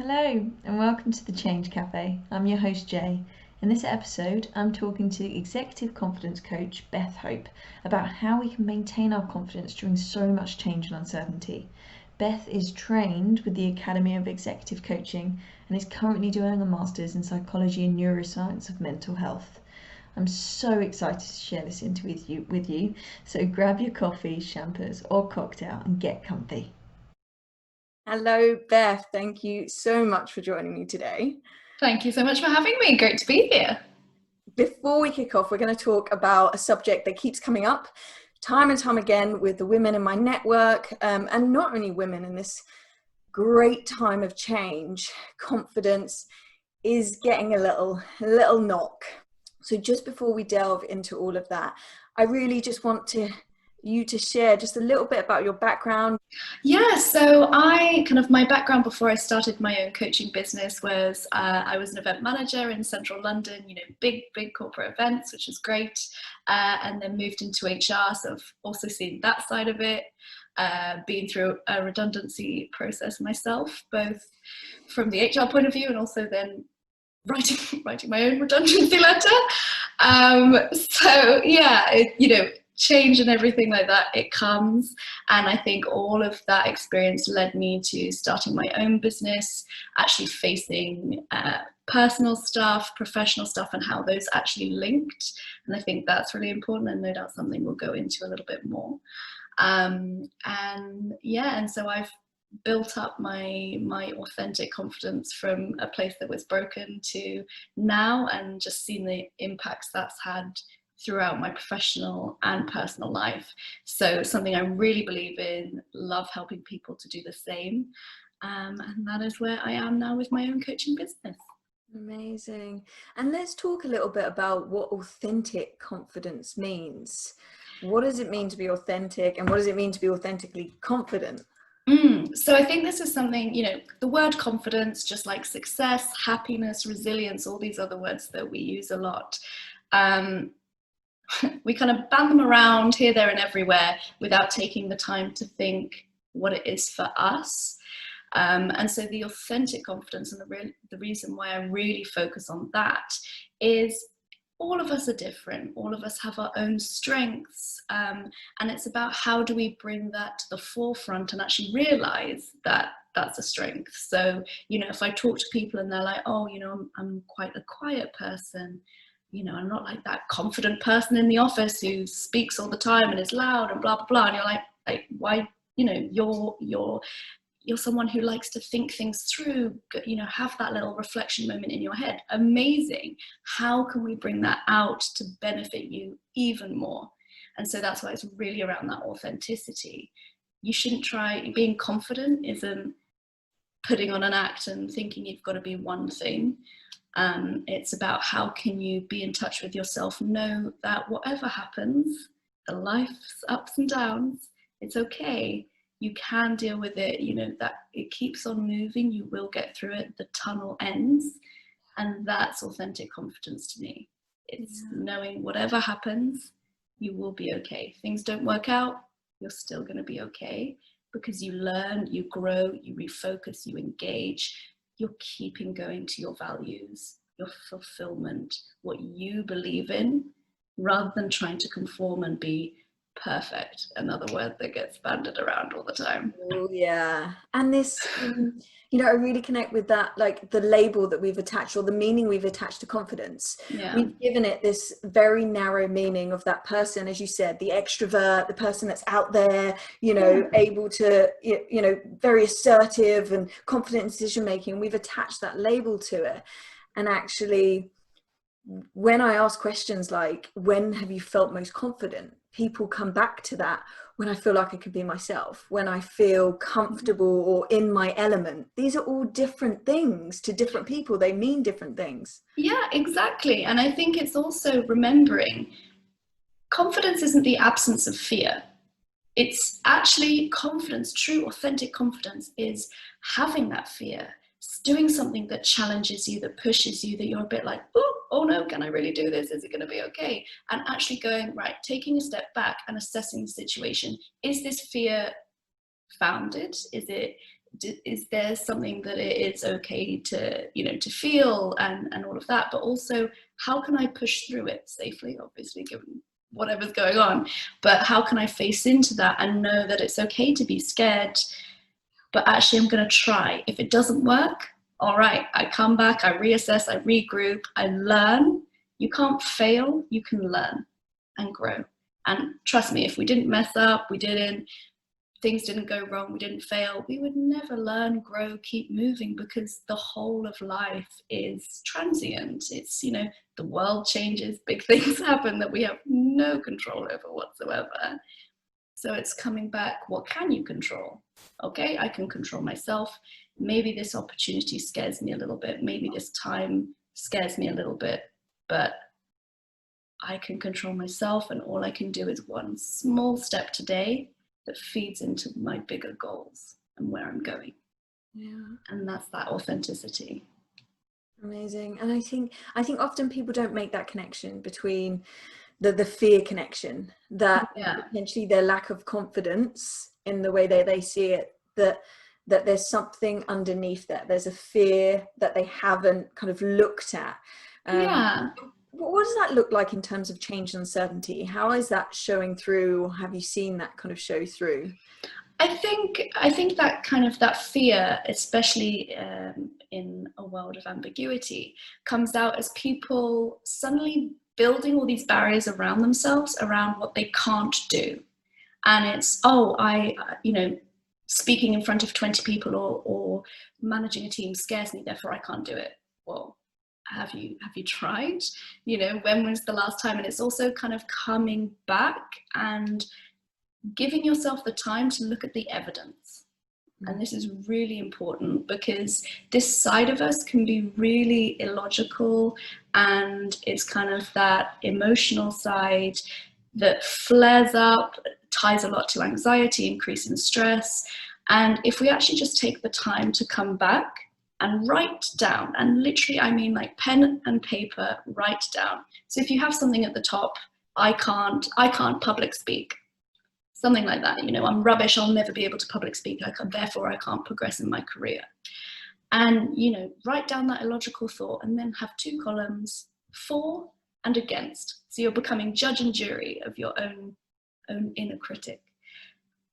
Hello and welcome to the Change Cafe. I'm your host Jay. In this episode, I'm talking to executive confidence coach Beth Hope about how we can maintain our confidence during so much change and uncertainty. Beth is trained with the Academy of Executive Coaching and is currently doing a master's in psychology and neuroscience of mental health. I'm so excited to share this interview with you, so grab your coffee, champers or cocktail and get comfy. Hello, Beth. Thank you so much for joining me today. Thank you so much for having me. Great to be here. Before we kick off, we're going to talk about a subject that keeps coming up time and time again with the women in my network, and not only women in this great time of change. Confidence is getting a little knock. So just before we delve into all of that, I really just want you to share just a little bit about your background. Yeah, so my background before I started my own coaching business was I was an event manager in central London, big corporate events, which was great, and then moved into HR, so I've also seen that side of it, been through a redundancy process myself, both from the HR point of view and also then writing my own redundancy letter. So yeah, change and everything like that, it comes, and I think all of that experience led me to starting my own business, actually facing personal stuff, professional stuff, and how those actually linked. And I think that's really important, and no doubt something we'll go into a little bit more. And so I've built up my authentic confidence from a place that was broken to now, and just seen the impacts that's had throughout my professional and personal life. So something I really believe in, love helping people to do the same. And that is where I am now with my own coaching business. Amazing. And let's talk a little bit about what authentic confidence means. What does it mean to be authentic, and what does it mean to be authentically confident? So I think this is something, the word confidence, just like success, happiness, resilience, all these other words that we use a lot, we kind of ban them around here, there and everywhere without taking the time to think what it is for us. And so the authentic confidence, and the reason why I really focus on that is all of us are different. All of us have our own strengths. And it's about how do we bring that to the forefront and actually realize that that's a strength. So, if I talk to people and they're like, oh, I'm quite a quiet person, I'm not like that confident person in the office who speaks all the time and is loud and blah, blah, blah. And you're like why, you're someone who likes to think things through, have that little reflection moment in your head. Amazing. How can we bring that out to benefit you even more? And so that's why it's really around that authenticity. You shouldn't being confident isn't putting on an act and thinking you've got to be one thing. It's about how can you be in touch with yourself, know that whatever happens, the life's ups and downs, it's okay. You can deal with it, that it keeps on moving, you will get through it, the tunnel ends. And that's authentic confidence to me. It's knowing whatever happens, you will be okay. Things don't work out, you're still going to be okay, because you learn, you grow, you refocus, you engage, you're keeping going to your values, your fulfillment, what you believe in, rather than trying to conform and be perfect, another word that gets banded around all the time. Oh yeah. And this, I really connect with that, like the label that we've attached, or the meaning we've attached to confidence. Yeah. We've given it this very narrow meaning of that person, as you said, the extrovert, the person that's out there, able to, very assertive and confident in decision making. We've attached that label to it. And actually, when I ask questions like, when have you felt most confident? People come back to that when I feel like I could be myself, when I feel comfortable or in my element. These are all different things to different people. They mean different things. Yeah, exactly. And I think it's also remembering confidence isn't the absence of fear. It's actually confidence. True, authentic confidence is having that fear, doing something that challenges you, that pushes you, that you're a bit like, oh no, can I really do this? Is it going to be okay? And actually going, right, taking a step back and assessing the situation. Is this fear founded? Is it is there something that it is okay to, you know, to feel and all of that, but also how can I push through it safely, obviously, given whatever's going on, but how can I face into that and know that it's okay to be scared, but actually I'm going to try. If it doesn't work, all right, I come back, I reassess, I regroup, I learn. You can't fail, you can learn and grow. And trust me, if we didn't mess up, things didn't go wrong, we didn't fail, we would never learn, grow, keep moving, because the whole of life is transient. It's, you know, the world changes, big things happen that we have no control over whatsoever. So it's coming back, what can you control? Okay, I can control myself. Maybe this opportunity scares me a little bit. Maybe this time scares me a little bit, but I can control myself, and all I can do is one small step today that feeds into my bigger goals and where I'm going. Yeah. And that's that authenticity. Amazing. And I think often people don't make that connection between the fear connection, that potentially their lack of confidence in the way they see it, that there's something underneath that. There's a fear that they haven't kind of looked at. What does that look like in terms of change and uncertainty? How is that showing through, or have you seen that kind of show through? I think that kind of that fear, especially in a world of ambiguity, comes out as people suddenly building all these barriers around themselves, around what they can't do. And it's, you know, speaking in front of 20 people or managing a team scares me, therefore I can't do it. Well, have you tried? You know, when was the last time? And it's also kind of coming back and giving yourself the time to look at the evidence. And this is really important, because this side of us can be really illogical, and it's kind of that emotional side that flares up, ties a lot to anxiety, increase in stress. And if we actually just take the time to come back and write down, and literally I mean like pen and paper, write down. So if you have something at the top, I can't public speak, something like that, you know, I'm rubbish, I'll never be able to public speak, therefore I can't progress in my career. And, you know, write down that illogical thought, and then have 2 columns, for and against. So you're becoming judge and jury of your own inner critic.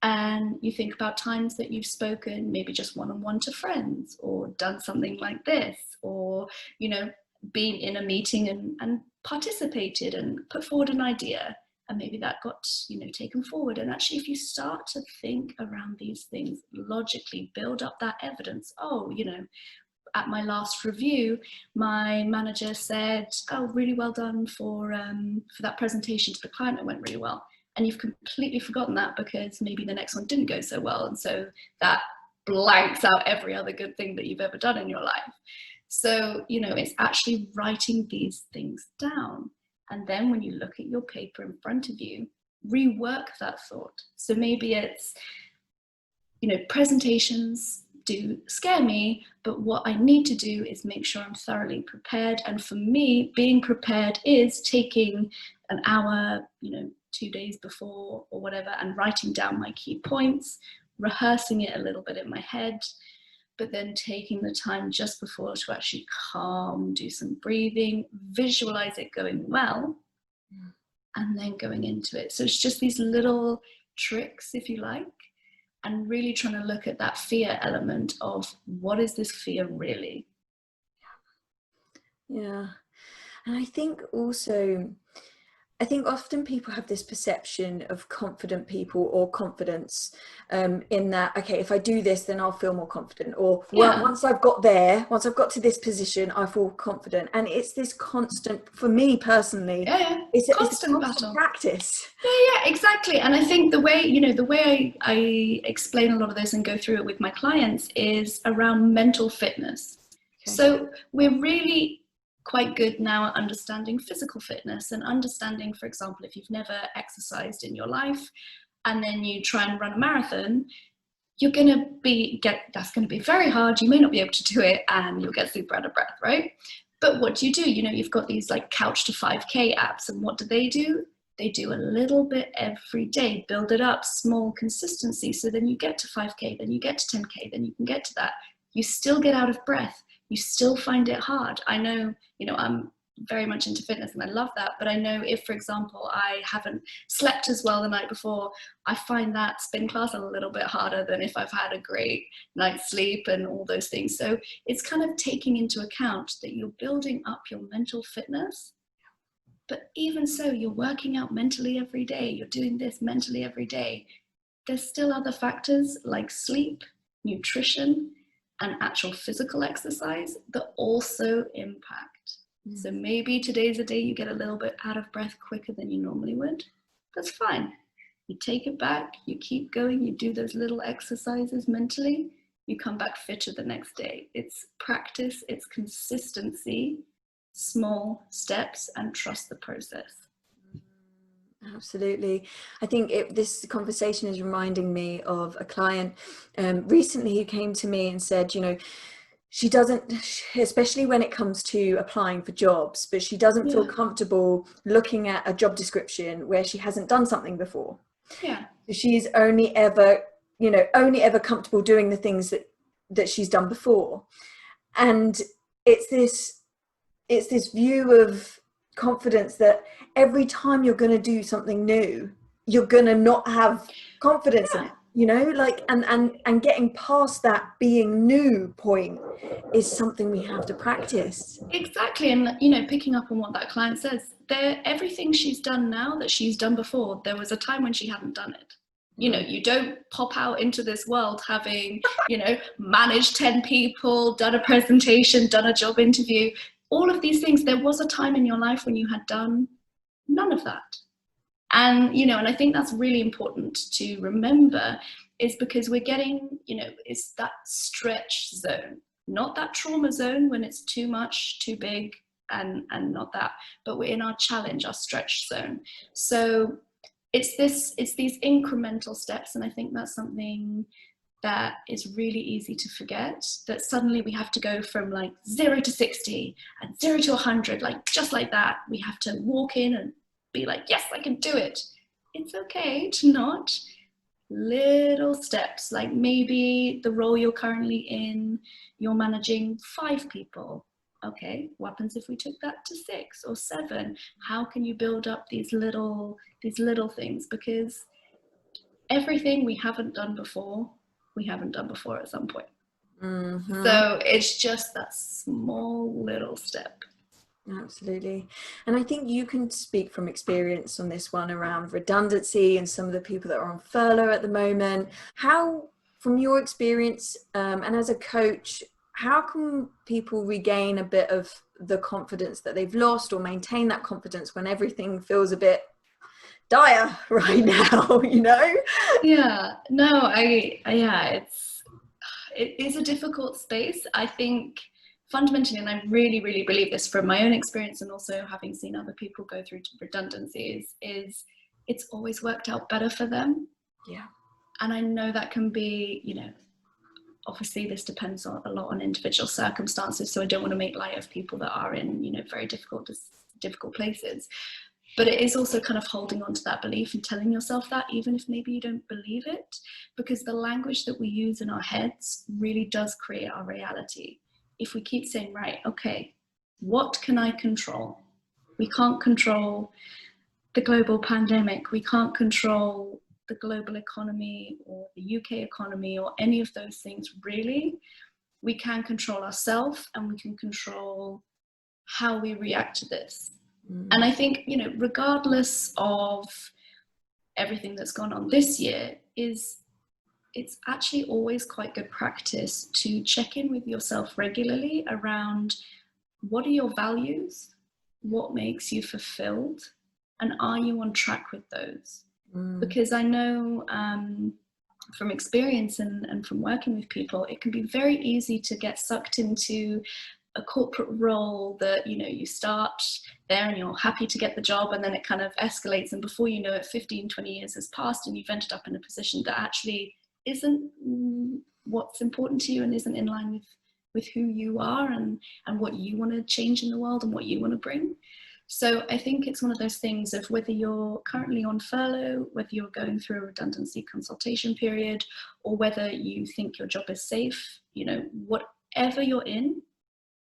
And you think about times that you've spoken, maybe just one-on-one to friends, or done something like this, or, you know, been in a meeting and participated and put forward an idea, and maybe that got, you know, taken forward. And actually, if you start to think around these things logically, build up that evidence. Oh, you know, at my last review, my manager said, oh, really well done for that presentation to the client, it went really well. And you've completely forgotten that because maybe the next one didn't go so well. And so that blanks out every other good thing that you've ever done in your life. So, you know, it's actually writing these things down. And then when you look at your paper in front of you, rework that thought. So maybe it's, you know, presentations do scare me, but what I need to do is make sure I'm thoroughly prepared. And for me, being prepared is taking an hour, you know, 2 days before or whatever, and writing down my key points, rehearsing it a little bit in my head, but then taking the time just before to actually calm, do some breathing, visualize it going well, and then going into it. So it's just these little tricks, if you like, and really trying to look at that fear element of, what is this fear really? Yeah. And I think also, often people have this perception of confident people, or confidence, in that, okay, if I do this, then I'll feel more confident, or once I've got to this position, I feel confident. And it's this constant, for me personally, it's a constant battle, practice. Yeah, exactly. And I think the way I explain a lot of this and go through it with my clients is around mental fitness. Okay. So we're really quite good now at understanding physical fitness, and understanding, for example, if you've never exercised in your life and then you try and run a marathon, that's going to be very hard. You may not be able to do it, and you'll get super out of breath, right? But what do? You know, you've got these like Couch to 5K apps, and what do? They do a little bit every day, build it up, small consistency. So then you get to 5K, then you get to 10K, then you can get to that. You still get out of breath. You still find it hard. I know, I'm very much into fitness and I love that. But I know if, for example, I haven't slept as well the night before, I find that spin class a little bit harder than if I've had a great night's sleep and all those things. So it's kind of taking into account that you're building up your mental fitness. But even so, you're working out mentally every day. You're doing this mentally every day. There's still other factors like sleep, nutrition, and actual physical exercise that also impact. So maybe today's a day you get a little bit out of breath quicker than you normally would. That's fine. You take it back, you keep going, you do those little exercises mentally, you come back fitter the next day. It's practice, it's consistency, small steps, and trust the process. Absolutely. I think this conversation is reminding me of a client recently who came to me and said, she doesn't, especially when it comes to applying for jobs, but she doesn't feel comfortable looking at a job description where she hasn't done something before. Yeah. She's only ever comfortable doing the things that she's done before. And it's this view of confidence that every time you're going to do something new, you're going to not have confidence in it. And getting past that being new point is something we have to practice. Exactly. And, picking up on what that client says, everything she's done now that she's done before, there was a time when she hadn't done it. You don't pop out into this world having, managed 10 people, done a presentation, done a job interview, all of these things. There was a time in your life when you had done none of that. And, and I think that's really important to remember, is because we're getting, it's that stretch zone, not that trauma zone when it's too much, too big, and not that, but we're in our challenge, our stretch zone. So it's these incremental steps. And I think that's something that is really easy to forget, that suddenly we have to go from like 0 to 60 and 0 to 100, like just like that. We have to walk in and be like, yes, I can do it. It's okay to not. Little steps, like maybe the role you're currently in, you're managing 5 people. Okay, what happens if we took that to 6 or 7? How can you build up these little things? Because everything we haven't done before at some point. Mm-hmm. So it's just that small little step. Absolutely. And I think you can speak from experience on this one around redundancy and some of the people that are on furlough at the moment. How, from your experience and as a coach, how can people regain a bit of the confidence that they've lost, or maintain that confidence when everything feels a bit dire right now, Yeah, no, it is a difficult space. I think fundamentally, and I really, really believe this from my own experience and also having seen other people go through redundancies, is it's always worked out better for them. Yeah. And I know that can be, obviously this depends a lot on individual circumstances. So I don't want to make light of people that are in, very difficult places. But it is also kind of holding on to that belief and telling yourself that, even if maybe you don't believe it, because the language that we use in our heads really does create our reality. If we keep saying, right, okay, what can I control? We can't control the global pandemic. We can't control the global economy or the UK economy or any of those things, really. We can control ourselves, and we can control how we react to this. And I think, regardless of everything that's gone on this year, it's actually always quite good practice to check in with yourself regularly around what are your values, what makes you fulfilled, and are you on track with those? Because I know from experience and from working with people, it can be very easy to get sucked into a corporate role that, you start there and you're happy to get the job, and then it kind of escalates, and before you know it, 15, 20 years has passed and you've ended up in a position that actually isn't what's important to you and isn't in line with who you are and what you want to change in the world and what you want to bring. So I think it's one of those things of whether you're currently on furlough, whether you're going through a redundancy consultation period, or whether you think your job is safe, you know, whatever you're in,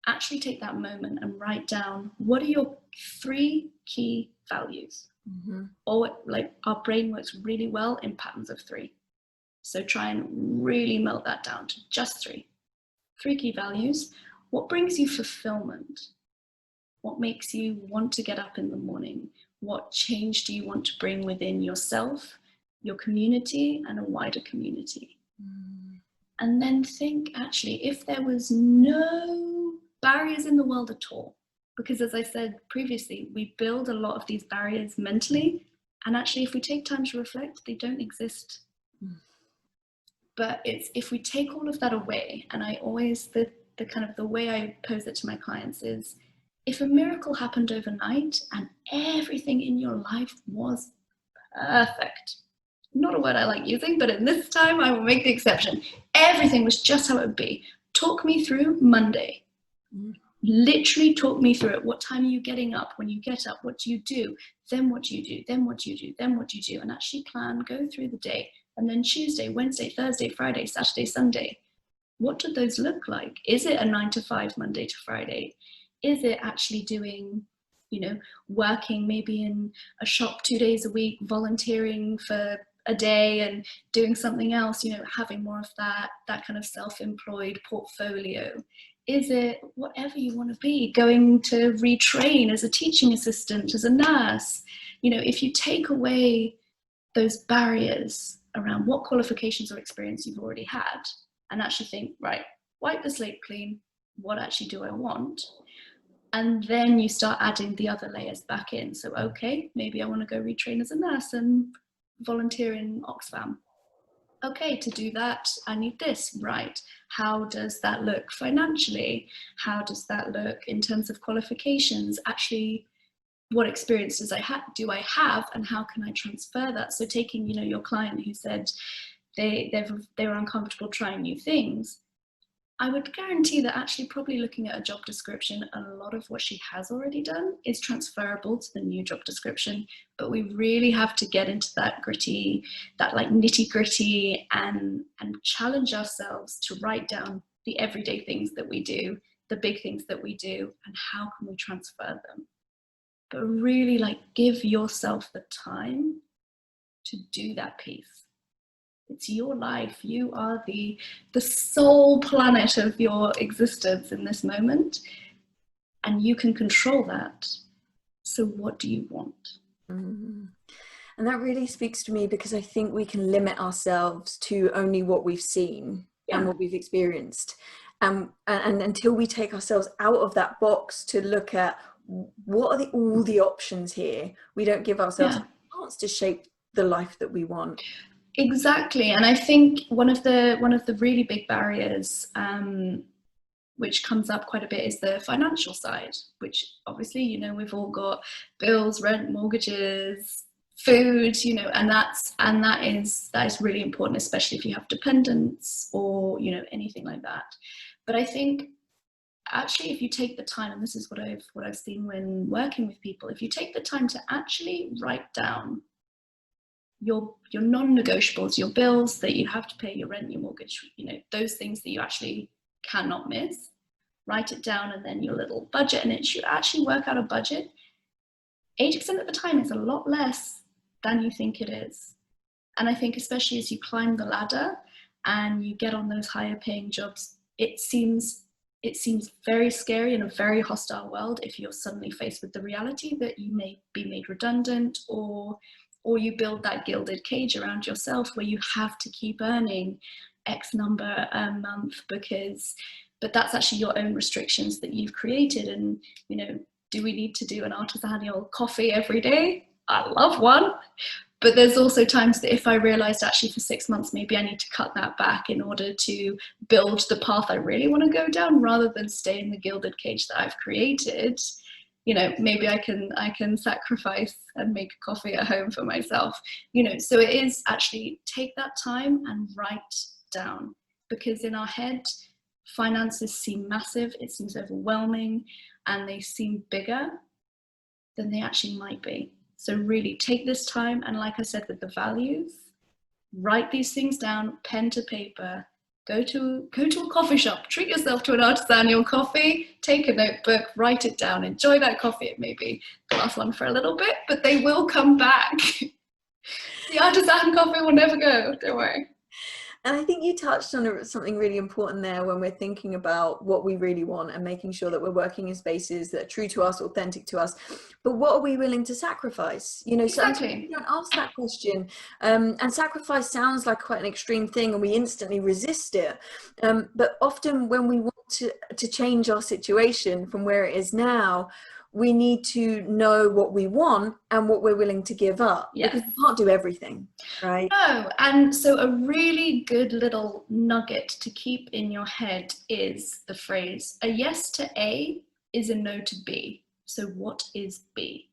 actually take that moment and write down, what are your 3 key values? Mm-hmm. Or like, our brain works really well in patterns of 3. So try and really melt that down to just 3 key values. What brings you fulfillment? What makes you want to get up in the morning? What change do you want to bring within yourself, your community, and a wider community? And then think, actually, if there was no barriers in the world at all, because as I said previously, we build a lot of these barriers mentally, and actually if we take time to reflect, they don't exist. But it's, if we take all of that away, and I always, the kind of the way I pose it to my clients is, if a miracle happened overnight and everything in your life was perfect, not a word I like using, but in this time I will make the exception, everything was just how it would be. Talk me through Monday. Literally talk me through it. What time are you getting up? When you get up, what do you do? Then what do you do? Then what do you do? Then what do you do? And actually plan, go through the day. And then Tuesday, Wednesday, Thursday, Friday, Saturday, Sunday. What do those look like? Is it a 9 to 5, Monday to Friday? Is it actually doing, you know, working maybe in a shop 2 days a week, volunteering for a day and doing something else, you know, having more of that kind of self-employed portfolio? Is it whatever you want to be, going to retrain as a teaching assistant, as a nurse? You know, if you take away those barriers around what qualifications or experience you've already had, and actually think, right, wipe the slate clean, what actually do I want? And then you start adding the other layers back in. So, okay, maybe I want to go retrain as a nurse and volunteer in Oxfam. Okay, to do that, I need this, right? How does that look financially? How does that look in terms of qualifications? Actually, what experiences do I have, and how can I transfer that? So taking, you know, your client who said they were uncomfortable trying new things, I would guarantee that actually probably looking at a job description, a lot of what she has already done is transferable to the new job description, but we really have to get into that gritty, that like nitty gritty, and challenge ourselves to write down the everyday things that we do, the big things that we do, and how can we transfer them. But really like give yourself the time to do that piece. It's your life. You are the sole planet of your existence in this moment, and you can control that. So what do you want? Mm-hmm. And that really speaks to me, because I think we can limit ourselves to only what we've seen and what we've experienced. And until we take ourselves out of that box to look at what are all the options here, we don't give ourselves a chance to shape the life that we want. Exactly. And I think one of the really big barriers which comes up quite a bit is the financial side, which obviously, you know, we've all got bills, rent, mortgages, food, you know, and that is really important, especially if you have dependents or, you know, anything like that. But I think actually, if you take the time, and this is what I've seen when working with people, if you take the time to actually write down your non-negotiables, your bills that you have to pay, your rent, your mortgage, you know, those things that you actually cannot miss, write it down, and then your little budget, and it should actually work out a budget. 80% of the time it's a lot less than you think it is. And I think especially as you climb the ladder and you get on those higher paying jobs, it seems very scary in a very hostile world if you're suddenly faced with the reality that you may be made redundant, or you build that gilded cage around yourself where you have to keep earning X number a month, but that's actually your own restrictions that you've created. And, you know, do we need to do an artisanal coffee every day? I love one. But there's also times that if I realized actually for 6 months, maybe I need to cut that back in order to build the path I really want to go down, rather than stay in the gilded cage that I've created. You know, maybe I can sacrifice and make coffee at home for myself, you know. So it is actually take that time and write down, because in our head, finances seem massive, it seems overwhelming, and they seem bigger. than they actually might be. So really take this time, and like I said with the values, write these things down, pen to paper, go to a coffee shop, treat yourself to an artisanal coffee, take a notebook, write it down, enjoy that coffee. It may be the last one for a little bit, but they will come back. The artisan coffee will never go, don't worry. And I think you touched on something really important there when we're thinking about what we really want and making sure that we're working in spaces that are true to us, authentic to us. But what are we willing to sacrifice? You know, Exactly. sometimes we don't ask that question. And sacrifice sounds like quite an extreme thing and we instantly resist it. But often when we want to change our situation from where it is now, we need to know what we want and what we're willing to give up. Yes. Because we can't do everything, right? No, and so a really good little nugget to keep in your head is the phrase, a yes to A is a no to B. So what is B?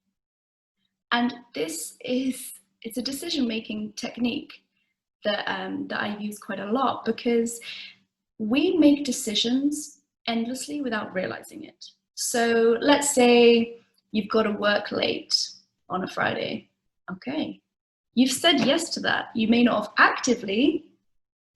And it's a decision-making technique that I use quite a lot, because we make decisions endlessly without realizing it. So let's say you've got to work late on a Friday. Okay, you've said yes to that. You may not have actively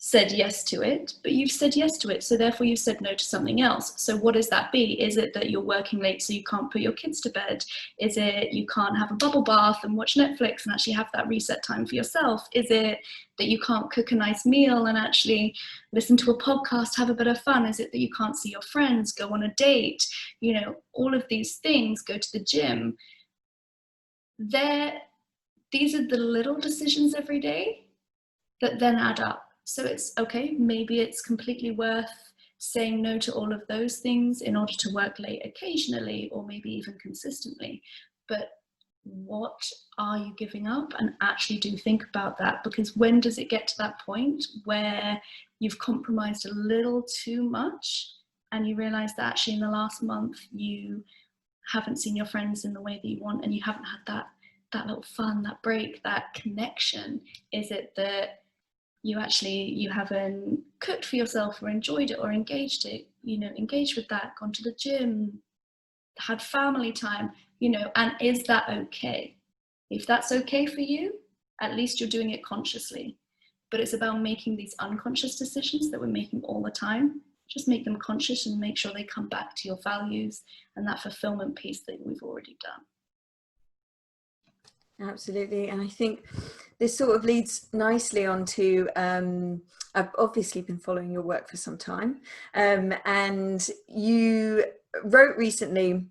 said yes to it, but you've said yes to it. So therefore you've said no to something else. So what does that be? Is it that you're working late so you can't put your kids to bed? Is it you can't have a bubble bath and watch Netflix and actually have that reset time for yourself? Is it that you can't cook a nice meal and actually listen to a podcast, have a bit of fun? Is it that you can't see your friends, go on a date? You know, all of these things, go to the gym. These are the little decisions every day that then add up. So it's okay, maybe it's completely worth saying no to all of those things in order to work late occasionally, or maybe even consistently. But what are you giving up? And actually do think about that, because when does it get to that point where you've compromised a little too much and you realize that actually in the last month you haven't seen your friends in the way that you want, and you haven't had that little fun, that break, that connection? Is it that you haven't cooked for yourself or enjoyed it or engaged with that, gone to the gym, had family time, and is that okay? If that's okay for you, at least you're doing it consciously. But it's about making these unconscious decisions that we're making all the time. Just make them conscious and make sure they come back to your values and that fulfillment piece that we've already done. Absolutely. And I think this sort of leads nicely on to, I've obviously been following your work for some time, and you wrote recently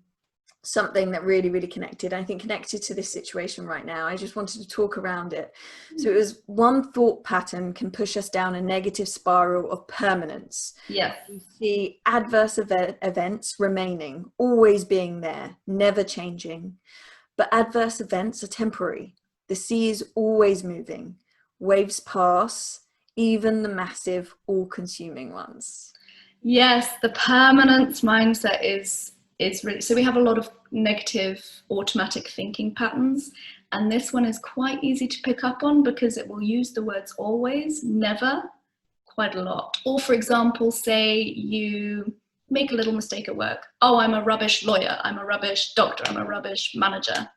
something that really, really connected, I think connected to this situation right now. I just wanted to talk around it. So it was, one thought pattern can push us down a negative spiral of permanence. Yes. We see adverse events remaining, always being there, never changing. But adverse events are temporary. The sea is always moving. Waves pass, even the massive, all-consuming ones. Yes, the permanence mindset is really, so we have a lot of negative automatic thinking patterns, and this one is quite easy to pick up on because it will use the words always, never, quite a lot. Or for example, say you make a little mistake at work. Oh, I'm a rubbish lawyer, I'm a rubbish doctor, I'm a rubbish manager.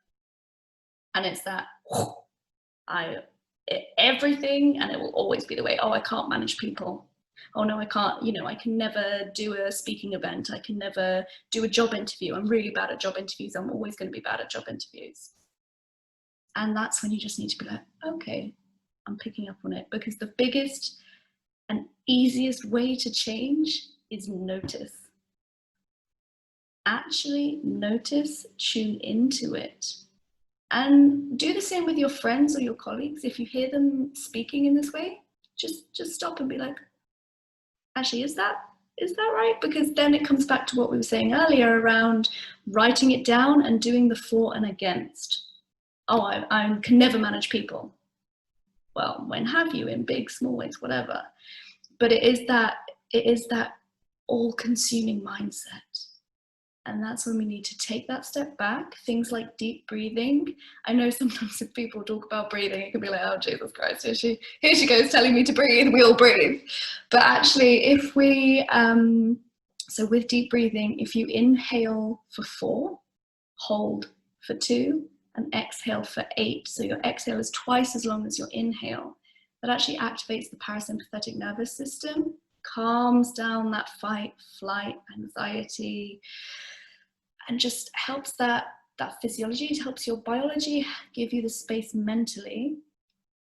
And it's that, everything, and it will always be the way. Oh, I can't manage people. Oh no, I can't, I can never do a speaking event. I can never do a job interview. I'm really bad at job interviews. I'm always going to be bad at job interviews. And that's when you just need to be like, okay, I'm picking up on it, because the biggest and easiest way to change is notice. Actually notice, tune into it. And do the same with your friends or your colleagues. If you hear them speaking in this way, just stop and be like, actually, is that right? Because then it comes back to what we were saying earlier around writing it down and doing the for and against. Oh, I can never manage people. Well, when have you, in big, small ways, whatever. But it is that all-consuming mindset. And that's when we need to take that step back. Things like deep breathing. I know sometimes if people talk about breathing, it can be like, oh, Jesus Christ, here she goes telling me to breathe, we all breathe. But actually, if we, so with deep breathing, if you inhale for 4, hold for 2 and exhale for 8. So your exhale is twice as long as your inhale. That actually activates the parasympathetic nervous system, calms down that fight, flight, anxiety, and just helps that physiology, it helps your biology give you the space mentally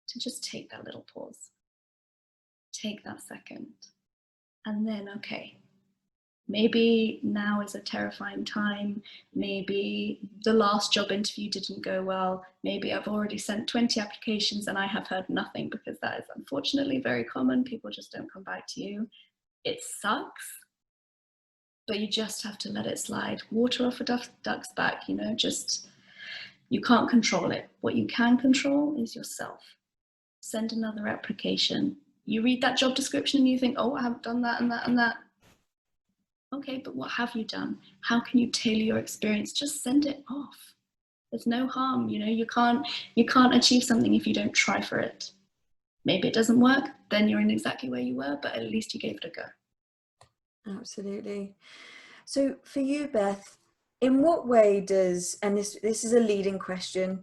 to just take that little pause. Take that second. And then, okay, maybe now is a terrifying time. Maybe the last job interview didn't go well. Maybe I've already sent 20 applications and I have heard nothing, because that is unfortunately very common. People just don't come back to you. It sucks, but you just have to let it slide. Water off a duck's back, you know, just, you can't control it. What you can control is yourself. Send another application. You read that job description and you think, oh, I haven't done that and that and that. Okay, but what have you done? How can you tailor your experience? Just send it off. There's no harm, you know, you can't achieve something if you don't try for it. Maybe it doesn't work, then you're in exactly where you were, but at least you gave it a go. Absolutely. So for you, Beth, in what way does, and this is a leading question,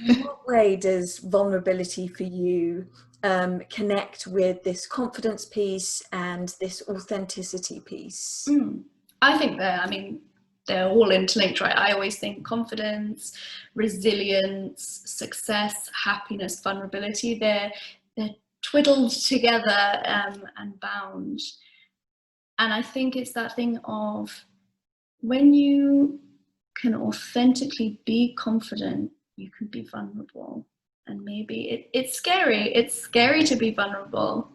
in what way does vulnerability for you connect with this confidence piece and this authenticity piece? I think they're all interlinked, right? I always think confidence, resilience, success, happiness, vulnerability, they're twiddled together and bound. And I think it's that thing of, when you can authentically be confident, you can be vulnerable. And maybe it's scary. It's scary to be vulnerable,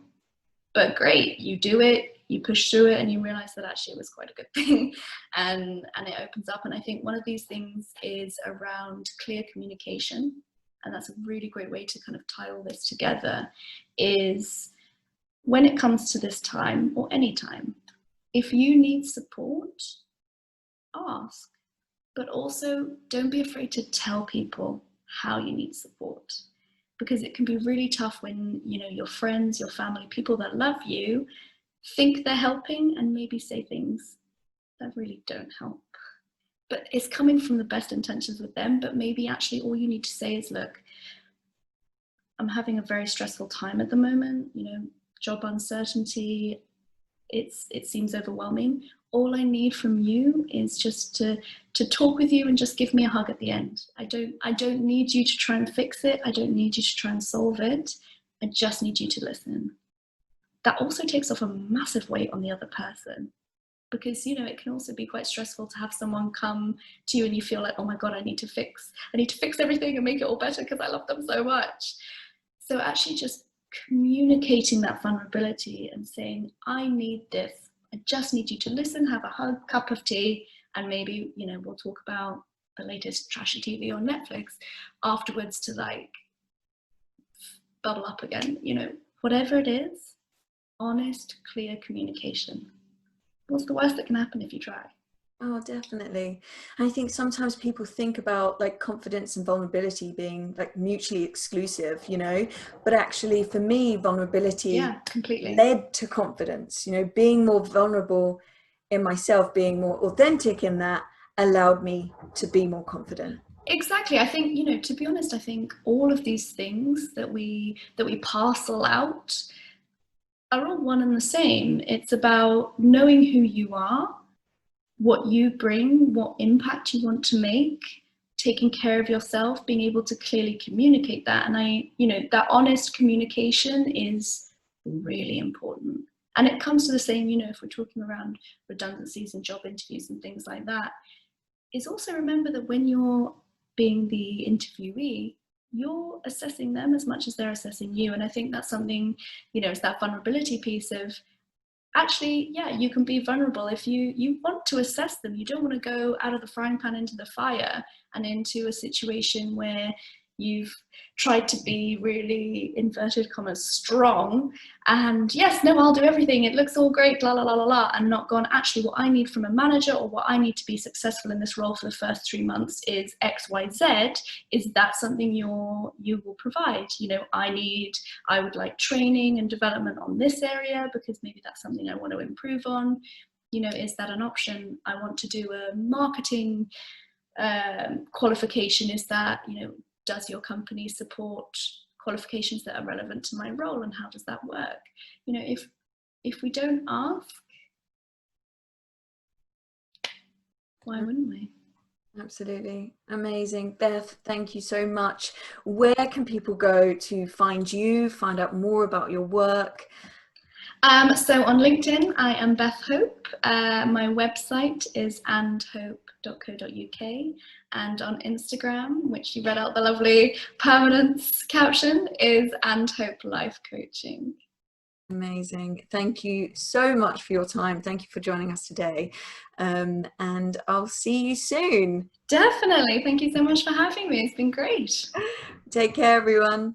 but great, you do it, you push through it, and you realize that actually it was quite a good thing. And it opens up. And I think one of these things is around clear communication. And that's a really great way to kind of tie all this together, is when it comes to this time, or any time, if you need support, ask. But also, don't be afraid to tell people how you need support, because it can be really tough when, you know, your friends, your family, people that love you think they're helping and maybe say things that really don't help. But it's coming from the best intentions with them, but maybe actually all you need to say is, look, I'm having a very stressful time at the moment, you know, job uncertainty, it seems overwhelming. All I need from you is just to talk with you and just give me a hug at the end. I don't need you to try and fix it. I don't need you to try and solve it. I just need you to listen. That also takes off a massive weight on the other person, because, you know, it can also be quite stressful to have someone come to you and you feel like, oh my God, I need to fix everything and make it all better because I love them so much. So actually just communicating that vulnerability and saying, I need this. I just need you to listen, have a hug, cup of tea, and maybe, you know, we'll talk about the latest trashy TV on Netflix afterwards to like bubble up again, you know, whatever it is, honest, clear communication. What's the worst that can happen if you try? Oh, definitely. I think sometimes people think about like confidence and vulnerability being like mutually exclusive, you know, but actually for me, vulnerability completely led to confidence, you know, being more vulnerable in myself, being more authentic in that allowed me to be more confident. Exactly. I think, you know, to be honest, I think all of these things that we parcel out are all one and the same. It's about knowing who you are, what you bring, what impact you want to make, taking care of yourself, being able to clearly communicate that. And you know, that honest communication is really important. And it comes to the same, you know, if we're talking around redundancies and job interviews and things like that, is also remember that when you're being the interviewee, you're assessing them as much as they're assessing you. And I think that's something, you know, it's that vulnerability piece of, actually, yeah, you can be vulnerable if you want to assess them. You don't want to go out of the frying pan into the fire and into a situation where you've tried to be really, inverted commas, strong, and yes, no, I'll do everything, it looks all great, la la la la la, and not gone, actually, what I need from a manager, or what I need to be successful in this role for the first 3 months is XYZ. Is that something you will provide? You know, I would like training and development on this area because maybe that's something I want to improve on. You know, is that an option? I want to do a marketing qualification is that? Does your company support qualifications that are relevant to my role, and how does that work? If we don't ask, why wouldn't we? Absolutely. Amazing. Beth, thank you so much. Where can people go to find you, find out more about your work? So on LinkedIn, I am Beth Hope. My website is andhope.co.uk, and on Instagram, which you read out the lovely permanence caption, is andhope life coaching. Amazing. Thank you so much for your time. Thank you for joining us today. And I'll see you soon. Definitely. Thank you so much for having me. It's been great. Take care, everyone.